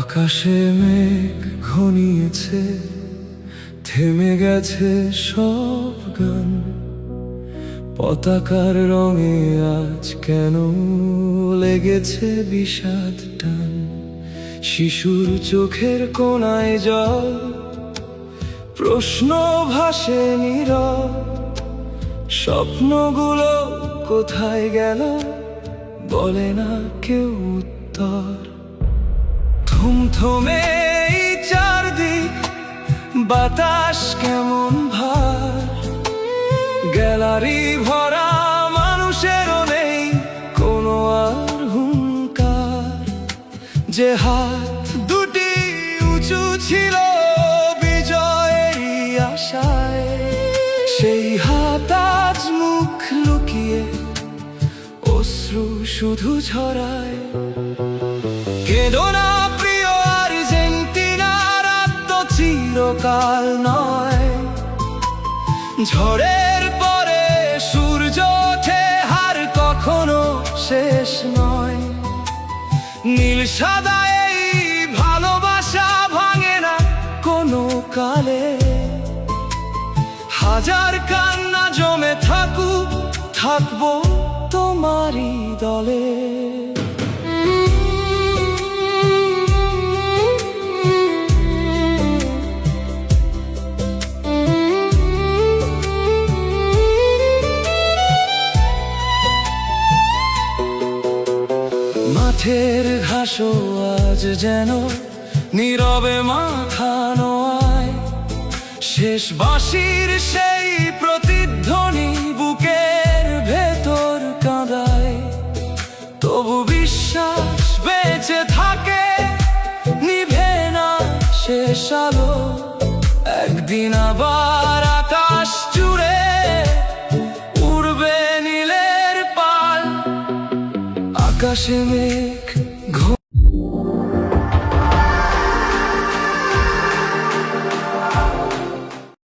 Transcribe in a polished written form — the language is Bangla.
আকাশে মেঘ ঘনিয়েছে, থেমে গেছে সব গান। পতাকার রঙে আজ কেন লেগেছে বিষাদ টান। শিশুর চোখের কোণায় জল, প্রশ্ন ভাসে নীরব। স্বপ্নগুলো কোথায় গেল, বলে না কেউ উত্তর। থমথমে এই চারদিক, বাতাস কেমন ভার। গ্যালারি ভরা মানুষেরও নেই কোনো আর হুঙ্কার। যে হাত দুটি উঁচু ছিল বিজয়েরই আশায়, সেই হাত আজ মুখ লুকিয়ে অশ্রু শুধু ঝরায়। কেঁদো না প্রিয় আর্জেন্টিনার, তো চিরকাল নয়। ঝড়ের পরে সূর্য ওঠে, হার কখনো শেষ নয়। নীল সাদা এই ভালোবাসা ভাঙে না কোনো কালে। হাজার কান্না জমে থাকুক, থাকবো তোমারই দলে। মাঠের ঘাসও আজ যেন নীরবে মাথা নোয়ায়। শেষ বাঁশির সেই প্রতিধ্বনি বুকের ভেতর কাঁদায়। তবু বিশ্বাস বেঁচে থাকে, নিভে না শেষ আলো। একদিন আবার আকাশ জুড়ে উড়বে নীলের পাল। আকাশে মেঘ